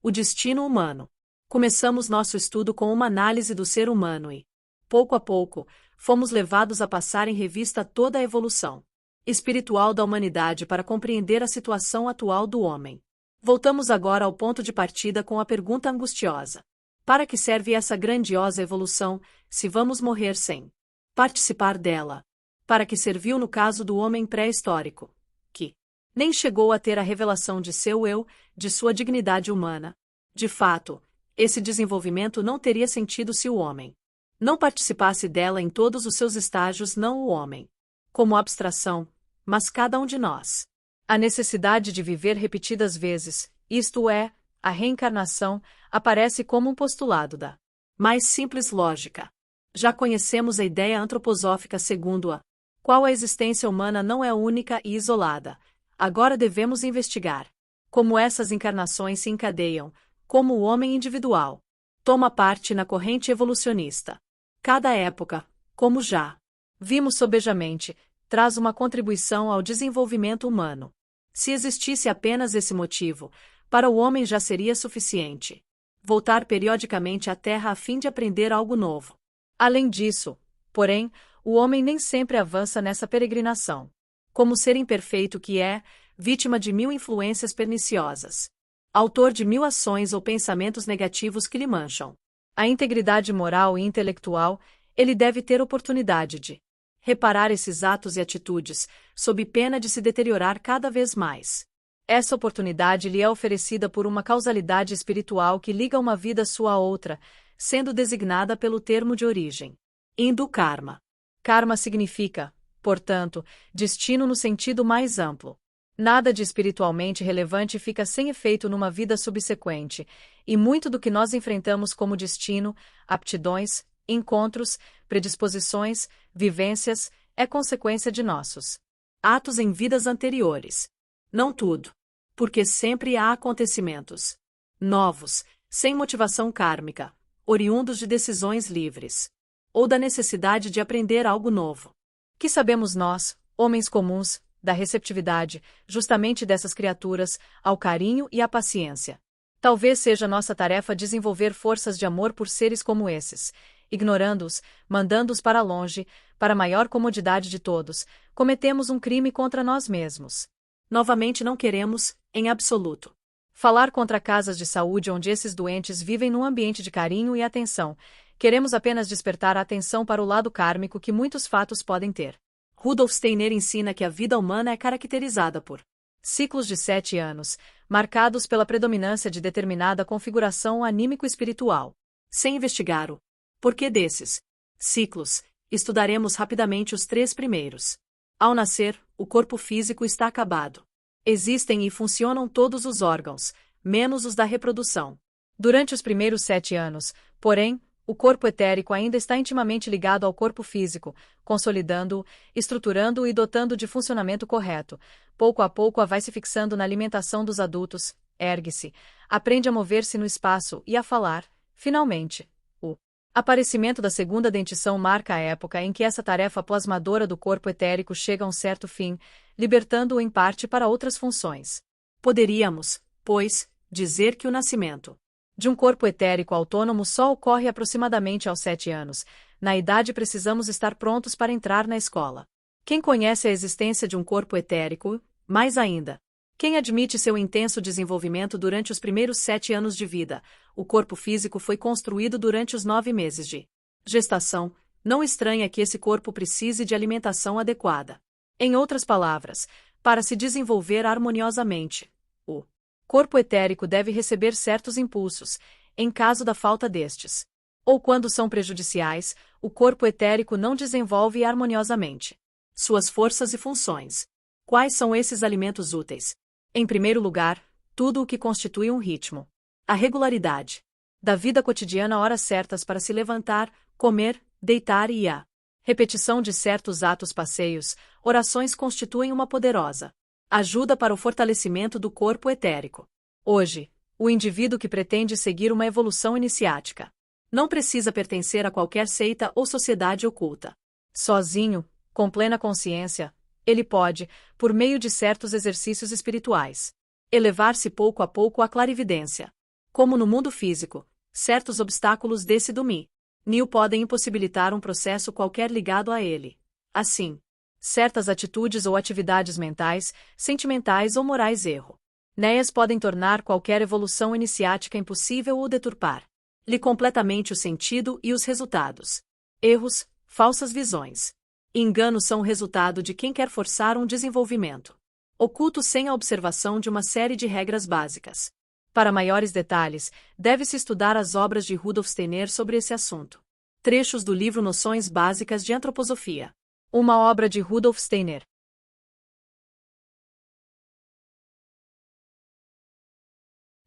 O destino humano. Começamos nosso estudo com uma análise do ser humano e, pouco a pouco, fomos levados a passar em revista toda a evolução espiritual da humanidade para compreender a situação atual do homem. Voltamos agora ao ponto de partida com a pergunta angustiosa: para que serve essa grandiosa evolução, se vamos morrer sem participar dela? Para que serviu no caso do homem pré-histórico, que nem chegou a ter a revelação de seu eu, de sua dignidade humana? De fato, esse desenvolvimento não teria sentido se o homem não participasse dela em todos os seus estágios, não o homem como abstração, mas cada um de nós. A necessidade de viver repetidas vezes, isto é, a reencarnação, aparece como um postulado da mais simples lógica. Já conhecemos a ideia antroposófica segundo a qual a existência humana não é única e isolada. Agora devemos investigar como essas encarnações se encadeiam, como o homem individual toma parte na corrente evolucionista. Cada época, como já vimos sobejamente, traz uma contribuição ao desenvolvimento humano. Se existisse apenas esse motivo, para o homem já seria suficiente voltar periodicamente à Terra a fim de aprender algo novo. Além disso, porém, o homem nem sempre avança nessa peregrinação. Como ser imperfeito que é, vítima de 1000 influências perniciosas, autor de 1000 ações ou pensamentos negativos que lhe mancham a integridade moral e intelectual, ele deve ter oportunidade de reparar esses atos e atitudes, sob pena de se deteriorar cada vez mais. Essa oportunidade lhe é oferecida por uma causalidade espiritual que liga uma vida sua a outra, sendo designada pelo termo de origem Hindu-karma. Karma significa, portanto, destino no sentido mais amplo. Nada de espiritualmente relevante fica sem efeito numa vida subsequente, e muito do que nós enfrentamos como destino, aptidões, encontros, predisposições, vivências, é consequência de nossos atos em vidas anteriores. Não tudo, porque sempre há acontecimentos novos, sem motivação kármica, oriundos de decisões livres, ou da necessidade de aprender algo novo. Que sabemos nós, homens comuns, da receptividade, justamente dessas criaturas, ao carinho e à paciência? Talvez seja nossa tarefa desenvolver forças de amor por seres como esses. Ignorando-os, mandando-os para longe, para a maior comodidade de todos, cometemos um crime contra nós mesmos. Novamente não queremos, em absoluto, falar contra casas de saúde onde esses doentes vivem num ambiente de carinho e atenção. Queremos apenas despertar a atenção para o lado kármico que muitos fatos podem ter. Rudolf Steiner ensina que a vida humana é caracterizada por ciclos de 7 anos, marcados pela predominância de determinada configuração anímico-espiritual. Sem investigar o porquê desses ciclos, estudaremos rapidamente os 3 primeiros. Ao nascer, o corpo físico está acabado. Existem e funcionam todos os órgãos, menos os da reprodução. Durante os primeiros 7 anos, porém, o corpo etérico ainda está intimamente ligado ao corpo físico, consolidando-o, estruturando-o e dotando de funcionamento correto. Pouco a pouco vai se fixando na alimentação dos adultos, ergue-se, aprende a mover-se no espaço e a falar. Finalmente, o aparecimento da segunda dentição marca a época em que essa tarefa plasmadora do corpo etérico chega a um certo fim, libertando-o em parte para outras funções. Poderíamos, pois, dizer que o nascimento de um corpo etérico autônomo só ocorre aproximadamente aos 7 anos. Na idade precisamos estar prontos para entrar na escola. Quem conhece a existência de um corpo etérico, mais ainda, quem admite seu intenso desenvolvimento durante os primeiros 7 anos de vida, o corpo físico foi construído durante os 9 meses de gestação, não estranha que esse corpo precise de alimentação adequada. Em outras palavras, para se desenvolver harmoniosamente, o corpo etérico deve receber certos impulsos, em caso da falta destes, ou quando são prejudiciais, o corpo etérico não desenvolve harmoniosamente suas forças e funções. Quais são esses alimentos úteis? Em primeiro lugar, tudo o que constitui um ritmo. A regularidade da vida cotidiana, horas certas para se levantar, comer, deitar e a repetição de certos atos, passeios, orações constituem uma poderosa ajuda para o fortalecimento do corpo etérico. Hoje, o indivíduo que pretende seguir uma evolução iniciática não precisa pertencer a qualquer seita ou sociedade oculta. Sozinho, com plena consciência, ele pode, por meio de certos exercícios espirituais, elevar-se pouco a pouco à clarividência. Como no mundo físico, certos obstáculos desse domínio podem impossibilitar um processo qualquer ligado a ele. Assim, certas atitudes ou atividades mentais, sentimentais ou morais errôneas podem tornar qualquer evolução iniciática impossível ou deturpar-lhe completamente o sentido e os resultados. Erros, falsas visões e enganos são o resultado de quem quer forçar um desenvolvimento oculto sem a observação de uma série de regras básicas. Para maiores detalhes, deve-se estudar as obras de Rudolf Steiner sobre esse assunto. Trechos do livro Noções Básicas de Antroposofia. Uma obra de Rudolf Steiner.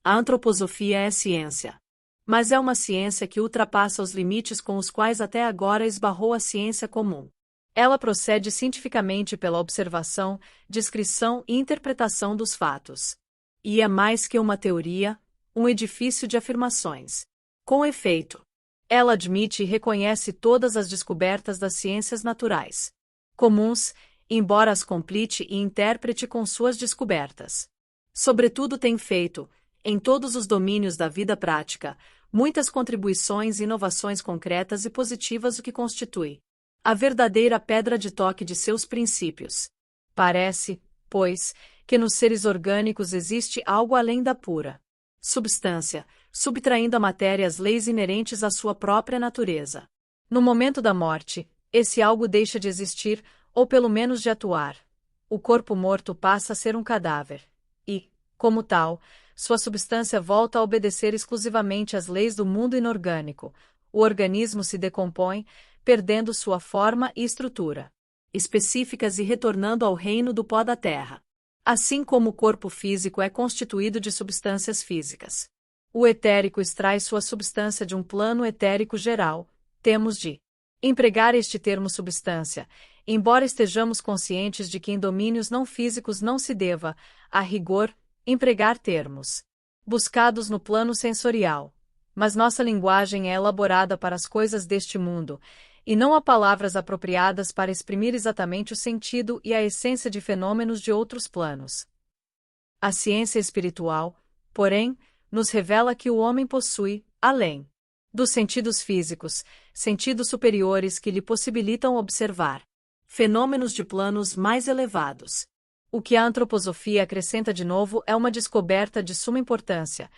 A antroposofia é ciência. Mas é uma ciência que ultrapassa os limites com os quais até agora esbarrou a ciência comum. Ela procede cientificamente pela observação, descrição e interpretação dos fatos. E é mais que uma teoria, um edifício de afirmações. Com efeito, ela admite e reconhece todas as descobertas das ciências naturais comuns, embora as complete e interprete com suas descobertas. Sobretudo tem feito, em todos os domínios da vida prática, muitas contribuições e inovações concretas e positivas, o que constitui a verdadeira pedra de toque de seus princípios. Parece, pois, que nos seres orgânicos existe algo além da pura substância, subtraindo à matéria as leis inerentes à sua própria natureza. No momento da morte, esse algo deixa de existir, ou pelo menos de atuar. O corpo morto passa a ser um cadáver. E, como tal, sua substância volta a obedecer exclusivamente às leis do mundo inorgânico. O organismo se decompõe, perdendo sua forma e estrutura específicas e retornando ao reino do pó da terra. Assim como o corpo físico é constituído de substâncias físicas, o etérico extrai sua substância de um plano etérico geral. Temos de empregar este termo substância, embora estejamos conscientes de que em domínios não físicos não se deva, a rigor, empregar termos buscados no plano sensorial. Mas nossa linguagem é elaborada para as coisas deste mundo, e não há palavras apropriadas para exprimir exatamente o sentido e a essência de fenômenos de outros planos. A ciência espiritual, porém, nos revela que o homem possui, além dos sentidos físicos, sentidos superiores que lhe possibilitam observar fenômenos de planos mais elevados. O que a antroposofia acrescenta de novo é uma descoberta de suma importância.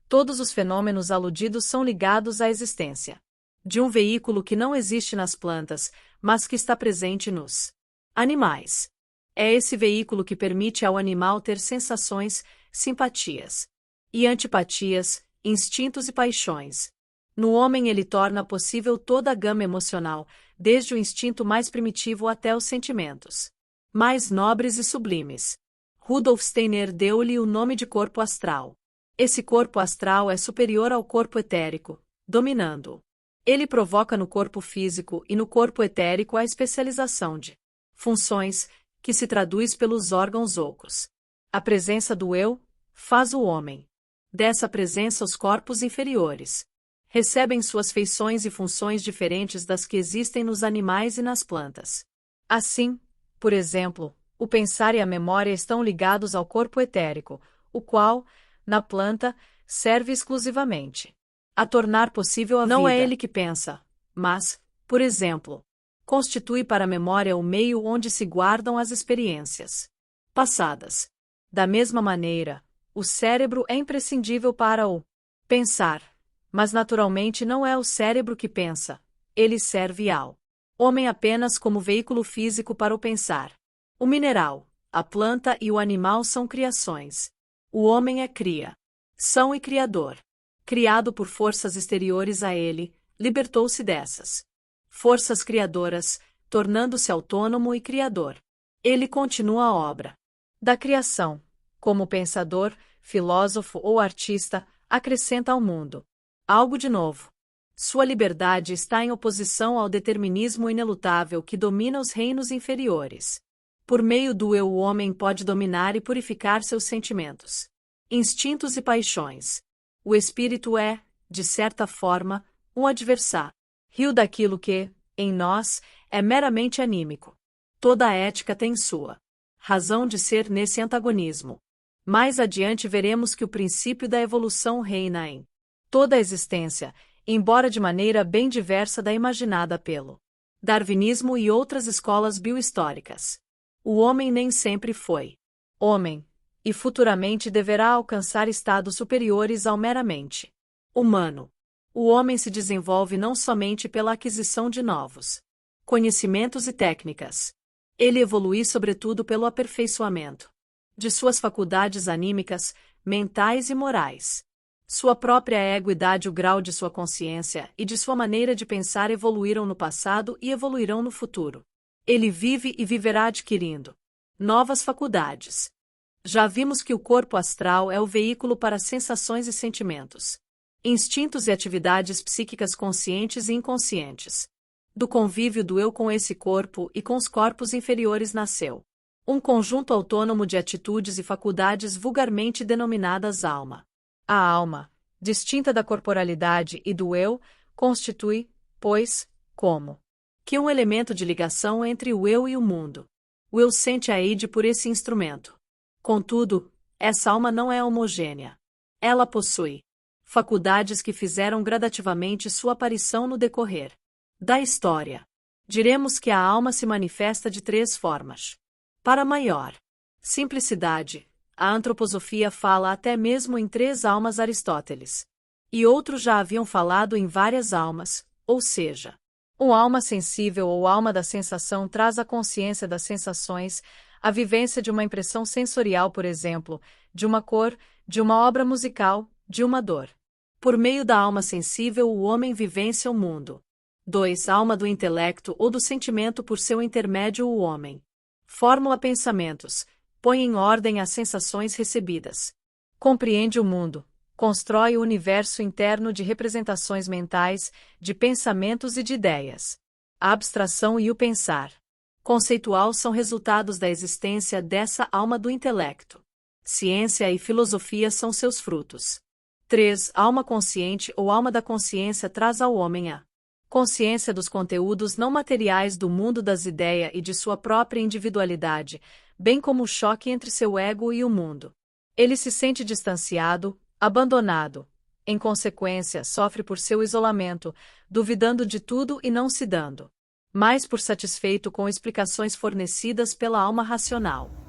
Todos os fenômenos aludidos são ligados à existência de um veículo que não existe nas plantas, mas que está presente nos animais. É esse veículo que permite ao animal ter sensações, simpatias e antipatias, instintos e paixões. No homem ele torna possível toda a gama emocional, desde o instinto mais primitivo até os sentimentos mais nobres e sublimes. Rudolf Steiner deu-lhe o nome de corpo astral. Esse corpo astral é superior ao corpo etérico, dominando-o. Ele provoca no corpo físico e no corpo etérico a especialização de funções, que se traduz pelos órgãos ocos. A presença do eu faz o homem. Dessa presença os corpos inferiores recebem suas feições e funções diferentes das que existem nos animais e nas plantas. Assim, por exemplo, o pensar e a memória estão ligados ao corpo etérico, o qual, na planta, serve exclusivamente a tornar possível a vida. Não é ele que pensa, mas, por exemplo, constitui para a memória o meio onde se guardam as experiências passadas. Da mesma maneira, o cérebro é imprescindível para o pensar, mas naturalmente não é o cérebro que pensa, ele serve ao homem apenas como veículo físico para o pensar. O mineral, a planta e o animal são criações. O homem é criação e criador. Criado por forças exteriores a ele, libertou-se dessas forças criadoras, tornando-se autônomo e criador. Ele continua a obra da criação. Como pensador, filósofo ou artista, acrescenta ao mundo algo de novo. Sua liberdade está em oposição ao determinismo inelutável que domina os reinos inferiores. Por meio do eu, o homem pode dominar e purificar seus sentimentos, instintos e paixões. O espírito é, de certa forma, um adversário daquilo que, em nós, é meramente anímico. Toda a ética tem sua razão de ser nesse antagonismo. Mais adiante veremos que o princípio da evolução reina em Toda a existência, embora de maneira bem diversa da imaginada pelo darwinismo e outras escolas biohistóricas. O homem nem sempre foi homem, e futuramente deverá alcançar estados superiores ao meramente humano. O homem se desenvolve não somente pela aquisição de novos conhecimentos e técnicas. Ele evolui sobretudo pelo aperfeiçoamento de suas faculdades anímicas, mentais e morais. Sua própria equidade, o grau de sua consciência e de sua maneira de pensar evoluíram no passado e evoluirão no futuro. Ele vive e viverá adquirindo novas faculdades. Já vimos que o corpo astral é o veículo para sensações e sentimentos, instintos e atividades psíquicas conscientes e inconscientes. Do convívio do eu com esse corpo e com os corpos inferiores nasceu um conjunto autônomo de atitudes e faculdades vulgarmente denominadas alma. A alma, distinta da corporalidade e do eu, constitui, pois, como que um elemento de ligação entre o eu e o mundo. O eu sente a ide por esse instrumento. Contudo, essa alma não é homogênea. Ela possui faculdades que fizeram gradativamente sua aparição no decorrer da história. Diremos que a alma se manifesta de 3 formas. Para maior simplicidade, a antroposofia fala até mesmo em 3 almas Aristóteles. E outros já haviam falado em várias almas, ou seja, uma alma sensível ou alma da sensação traz a consciência das sensações, a vivência de uma impressão sensorial, por exemplo, de uma cor, de uma obra musical, de uma dor. Por meio da alma sensível o homem vivencia o mundo. 2. Alma do intelecto ou do sentimento, por seu intermédio o homem formula pensamentos, põe em ordem as sensações recebidas, compreende o mundo, constrói o universo interno de representações mentais, de pensamentos e de ideias. A abstração e o pensar conceitual são resultados da existência dessa alma do intelecto. Ciência e filosofia são seus frutos. 3. Alma consciente ou alma da consciência traz ao homem a consciência dos conteúdos não materiais do mundo das ideias e de sua própria individualidade, bem como o choque entre seu ego e o mundo. Ele se sente distanciado, abandonado. Em consequência, sofre por seu isolamento, duvidando de tudo e não se dando mais por satisfeito com explicações fornecidas pela alma racional.